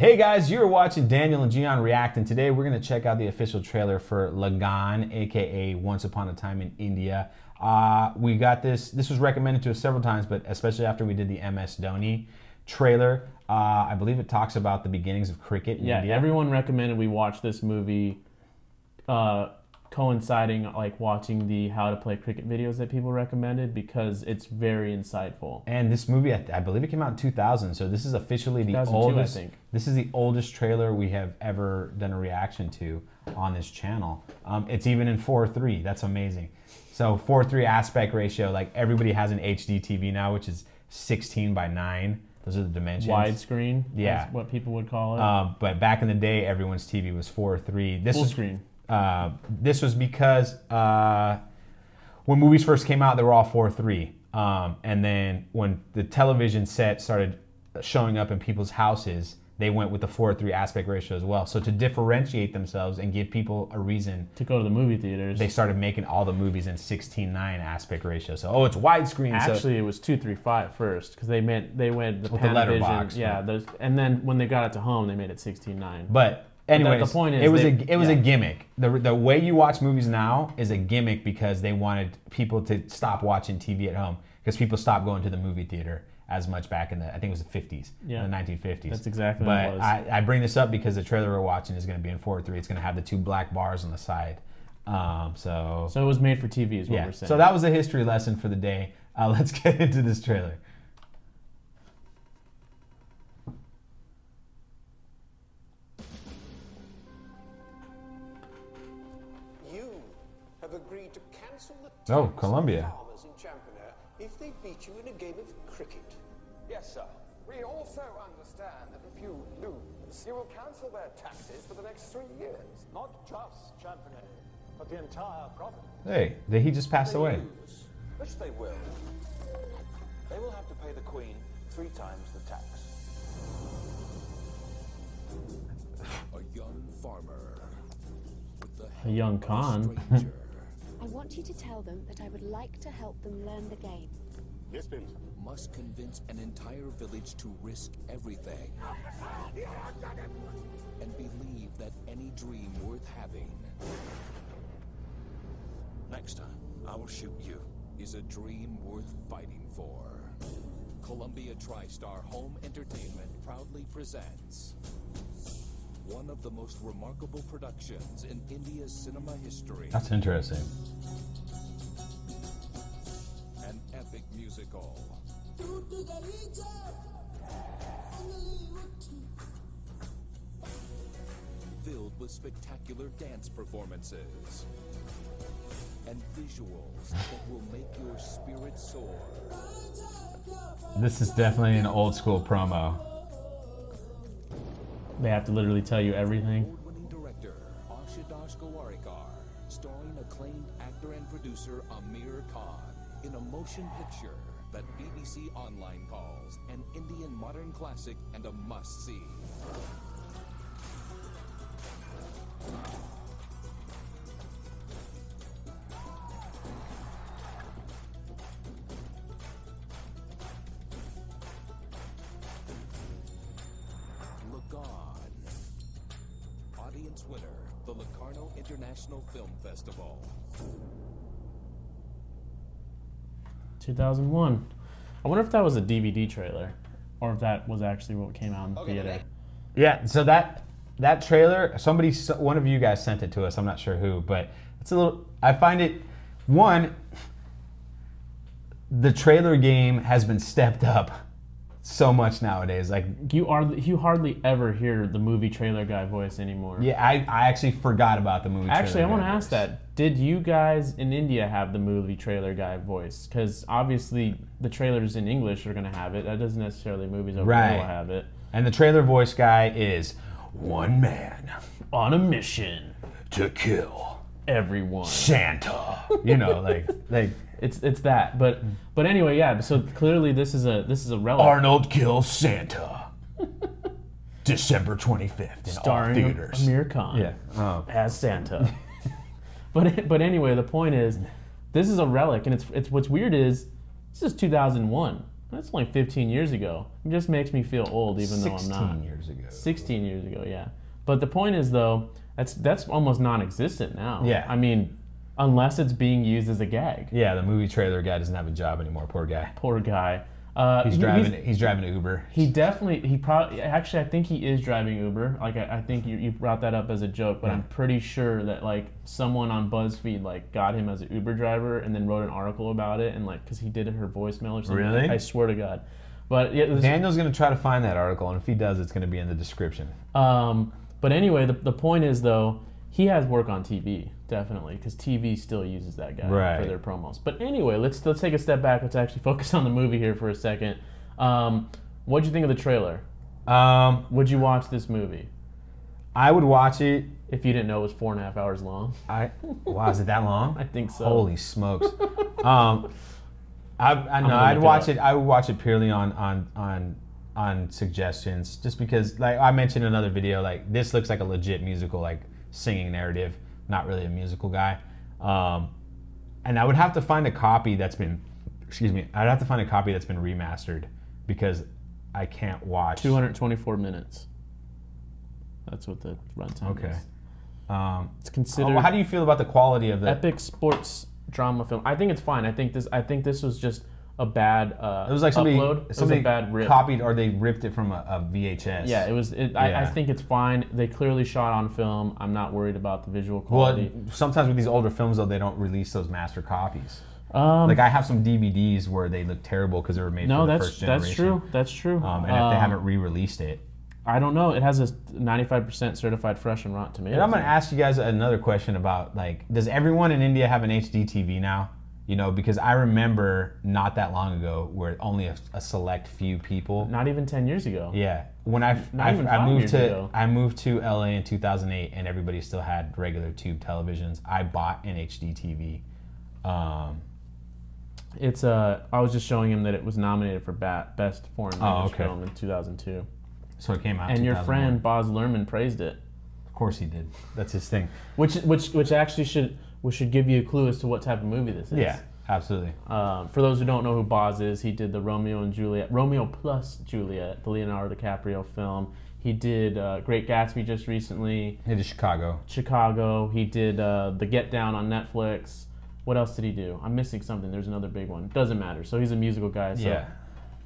Hey guys, you're watching Daniel and Gian React, and today we're going to check out the official trailer for Lagaan, aka Once Upon a Time in India. We got this was recommended to us several times, but especially after we did the MS Dhoni trailer. I believe it talks about the beginnings of cricket in India. Everyone recommended we watch this movie coinciding like watching the how to play cricket videos that people recommended because it's very insightful. And this movie, I believe it came out in 2000, so this is officially the oldest. I think. This is the oldest trailer we have ever done a reaction to on this channel. It's even in 4:3. That's amazing. So 4:3 aspect ratio, like everybody has an HD TV now, which is 16:9. Those are the dimensions. Widescreen, yeah, that's what people would call it. But back in the day, everyone's TV was 4:3. Full screen. This was because when movies first came out, they were all 4:3. And then when the television set started showing up in people's houses, they went with the 4:3 aspect ratio as well. So to differentiate themselves and give people a reason to go to the movie theaters, they started making all the movies in 16:9 aspect ratio. So it's widescreen. Actually, it was 2:3:5 first because they went the letterbox, yeah, and then when they got it to home, they made it 16:9. But anyways, the point is it was a gimmick. The way you watch movies now is a gimmick because they wanted people to stop watching TV at home because people stopped going to the movie theater as much back in the, I think it was the 50s, the 1950s. That's exactly what it was. But I bring this up because the trailer we're watching is going to be in 4:3. It's going to have the two black bars on the side. So it was made for TV is what we're saying. So that was a history lesson for the day. Let's get into this trailer. Have agreed to cancel the Colombia. farmers in Champaner if they beat you in a game of cricket. Yes, sir. We also understand that if you lose, you will cancel their taxes for the next 3 years. Not just Champaner, but the entire province. Hey, he just passed away. Lose, which they will. They will have to pay the Queen 3 times the tax. A young farmer with the A young Khan. I want you to tell them that I would like to help them learn the game. Yes, Bill. Must convince an entire village to risk everything and believe that any dream worth having Next time, I will shoot you. is a dream worth fighting for. Columbia TriStar Home Entertainment proudly presents one of the most remarkable productions in India's cinema history. That's interesting. An epic musical. Filled with spectacular dance performances and visuals that will make your spirit soar. This is definitely an old school promo. They have to literally tell you everything. Award-winning director Ashutosh Gowarikar, starring acclaimed actor and producer Aamir in a motion picture that BBC Online calls an Indian modern classic and a must-see. Lagaan. Audience winner, the Locarno International Film Festival. 2001. I wonder if that was a DVD trailer, or if that was actually what came out in the theater. Yeah. So that trailer, one of you guys sent it to us. I'm not sure who, but it's a little. I find it the trailer game has been stepped up so much nowadays. Like you hardly ever hear the movie trailer guy voice anymore. Yeah, I actually forgot about the movie. Actually, I want to voice. ask that. Did you guys in India have the movie trailer guy voice? Because obviously the trailers in English are going to have it. That doesn't necessarily movies over there will have it. And the trailer voice guy is one man on a mission to kill everyone. Santa. You know, like it's that. But anyway, yeah. So clearly this is a relic. Arnold kills Santa. December 25th in starring all theaters. Aamir Khan as Santa. But anyway, the point is, this is a relic, and it's what's weird is this is 2001. That's only 15 years ago. It just makes me feel old, even though I'm not. 16 years ago. 16 years ago, yeah. But the point is, though, that's almost non-existent now. Yeah. I mean, unless it's being used as a gag. Yeah, the movie trailer guy doesn't have a job anymore. Poor guy. Poor guy. He's driving Uber. Actually, I think he is driving Uber. Like, I think you brought that up as a joke, but I'm pretty sure that, like, someone on BuzzFeed, like, got him as an Uber driver and then wrote an article about it, and, like, because he did her voicemail or something. Really? I swear to God. But yeah, Daniel's going to try to find that article, and if he does, it's going to be in the description. But anyway, the point is, though, he has work on TV, definitely, because TV still uses that guy for their promos. But anyway, let's take a step back. Let's actually focus on the movie here for a second. What'd you think of the trailer? Would you watch this movie? I would watch it. If you didn't know it was 4.5 hours long. Wow, is it that long? I think so. Holy smokes. I'd watch it. I would watch it purely on suggestions, just because, like I mentioned in another video, like this looks like a legit musical, like singing narrative. Not really a musical guy, and I would have to find a copy that's been, I'd have to find a copy that's been remastered, because I can't watch. 224 minutes. That's what the runtime is. It's considered. How do you feel about the quality of the epic sports drama film? I think it's fine. I think this was just a bad it was like somebody was a bad rip. Copied, or they ripped it from a VHS. Yeah, it was. I think it's fine. They clearly shot on film. I'm not worried about the visual quality. Well, sometimes with these older films, though, they don't release those master copies. Like I have some DVDs where they look terrible because they were made for the first generation. That's true. That's true. And if they haven't re-released it, I don't know. It has a 95% certified fresh and Rotten Tomatoes. And I'm going to ask you guys another question about, like, does everyone in India have an HD TV now? You know, because I remember not that long ago where only a select few people. Not even 10 years ago. Yeah, when I moved to LA in 2008, and everybody still had regular tube televisions. I bought an HD TV. I was just showing him that it was nominated for Best Foreign Language Film in 2002. So it came out. And your friend Boz Luhrmann praised it. Of course he did. That's his thing. Which actually should give you a clue as to what type of movie this is. Yeah, absolutely. For those who don't know who Boz is, he did the Romeo plus Juliet, the Leonardo DiCaprio film. He did Great Gatsby just recently. He did Chicago. He did The Get Down on Netflix. What else did he do? I'm missing something. There's another big one. Doesn't matter. So he's a musical guy. So yeah.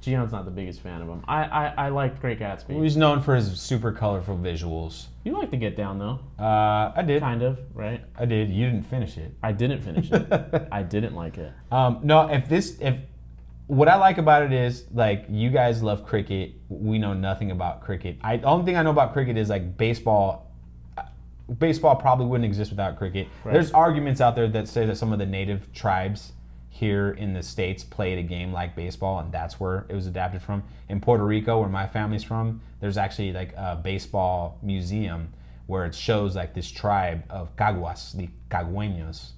Gian's not the biggest fan of him. I liked Great Gatsby. Well, he's known for his super colorful visuals. You like to Get Down, though. I did. Kind of, right? I did. You didn't finish it. I didn't finish it. I didn't like it. No, if what I like about it is, like, you guys love cricket. We know nothing about cricket. The only thing I know about cricket is, like, baseball. Baseball probably wouldn't exist without cricket. Right. There's arguments out there that say that some of the native tribes here in the States played a game like baseball, and that's where it was adapted from. In Puerto Rico, where my family's from, there's actually like a baseball museum where it shows like this tribe of Caguas, the Cagüeños.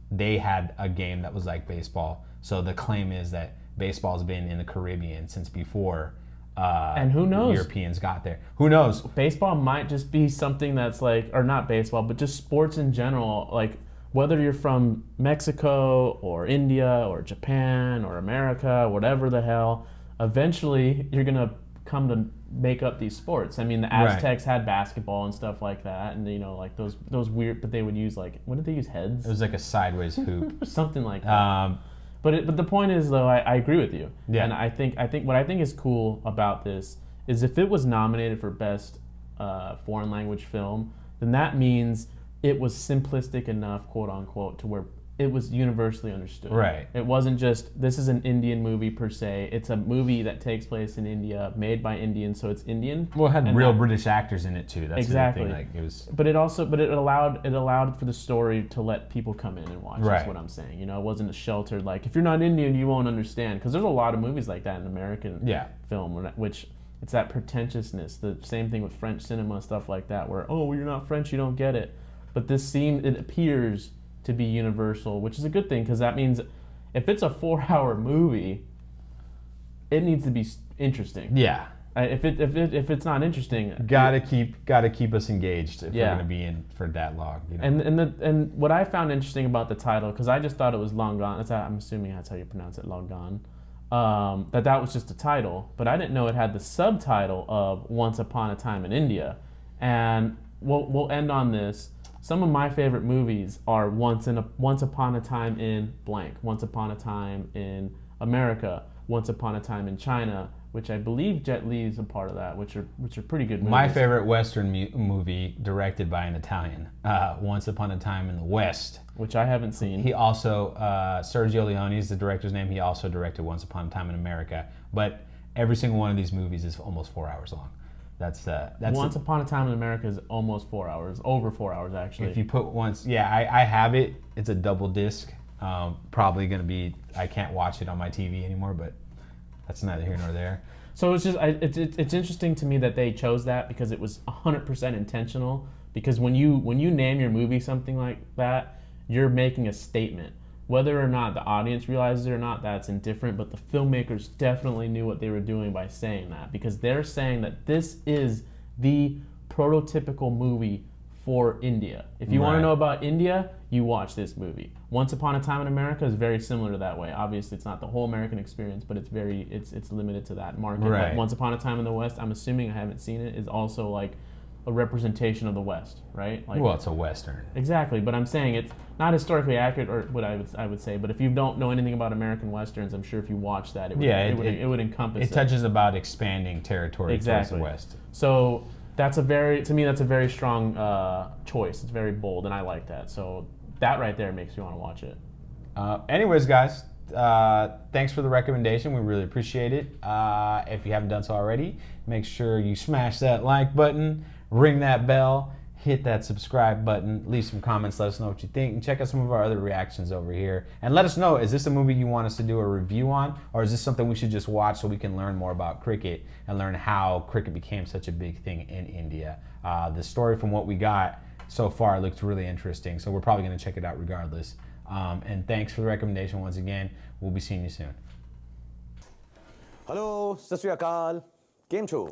They had a game that was like baseball. So the claim is that baseball's been in the Caribbean since before and who knows? Europeans got there. Who knows? Baseball might just be something that's like, or not baseball, but just sports in general, like whether you're from Mexico or India or Japan or America, whatever the hell, eventually you're going to come to make up these sports. I mean, the Aztecs had basketball and stuff like that, and, you know, like those weird, but they would use, like, what did they use, heads? It was like a sideways hoop. Something like that. But the point is, though, I agree with you. Yeah. And I think what I think is cool about this is if it was nominated for Best Foreign Language Film, then that means it was simplistic enough, quote unquote, to where it was universally understood. Right. It wasn't just, this is an Indian movie per se. It's a movie that takes place in India, made by Indians, so it's Indian. Well, it had real British actors in it too. That's exactly. The thing. Like, it was. But it allowed for the story to let people come in and watch. Right. That's what I'm saying. You know, it wasn't a sheltered, like, if you're not Indian, you won't understand. Because there's a lot of movies like that in American film, which it's that pretentiousness. The same thing with French cinema and stuff like that, where, oh, well, you're not French, you don't get it. But it appears to be universal, which is a good thing, because that means if it's a 4-hour movie, it needs to be interesting. Yeah. If it's not interesting, gotta keep us engaged if we're gonna be in for that long. You know? And what I found interesting about the title, because I just thought it was Lagaan. I'm assuming that's how you pronounce it, Lagaan. that was just a title, but I didn't know it had the subtitle of Once Upon a Time in India. And we'll end on this. Some of my favorite movies are Once Upon a Time in blank, Once Upon a Time in America, Once Upon a Time in China, which I believe Jet Li is a part of that, which are pretty good movies. My favorite Western movie directed by an Italian, Once Upon a Time in the West, which I haven't seen. He also Sergio Leone is the director's name. He also directed Once Upon a Time in America. But every single one of these movies is almost 4 hours long. That's Once Upon a Time in America is almost 4 hours, over 4 hours actually. If you put once, yeah, I have it. It's a double disc. Probably gonna be. I can't watch it on my TV anymore, but that's neither here nor there. So it's just it's interesting to me that they chose that because it was 100% intentional. Because when you name your movie something like that, you're making a statement. Whether or not the audience realizes it or not, that's indifferent, but the filmmakers definitely knew what they were doing by saying that, because they're saying that this is the prototypical movie for India. If you want to know about India, you watch this movie. Once Upon a Time in America is very similar to that way. Obviously, it's not the whole American experience, but it's limited to that market. Right. But Once Upon a Time in the West, I'm assuming, I haven't seen it, is also like a representation of the West, right? Like, well, it's a Western. Exactly, but I'm saying it's not historically accurate, or what I would say. But if you don't know anything about American Westerns, I'm sure if you watch that, it would encompass it. It touches about expanding territory towards the West. So to me, that's a very strong choice. It's very bold, and I like that. So that right there makes me want to watch it. Anyways, guys, thanks for the recommendation. We really appreciate it. If you haven't done so already, make sure you smash that like button, ring that bell, hit that subscribe button, leave some comments, let us know what you think, and check out some of our other reactions over here. And let us know, is this a movie you want us to do a review on, or is this something we should just watch so we can learn more about cricket and learn how cricket became such a big thing in India? The story from what we got so far looks really interesting, so we're probably going to check it out regardless. And thanks for the recommendation once again. We'll be seeing you soon. Hello, सत श्री अकाल, केम छो?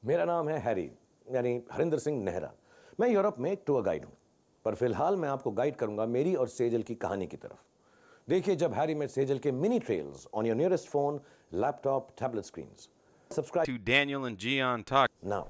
मेरा नाम है Harry, यानी हरिंदर सिंह नेहरा। मैं Europe में एक टूर गाइड हूँ, पर फिलहाल मैं आपको गाइड करूँगा मेरी और सेजल की कहानी की तरफ। देखिए जब हैरी met सेजल के mini trails on your nearest phone, laptop, tablet screens. Subscribe to Daniel and Gian Talk now.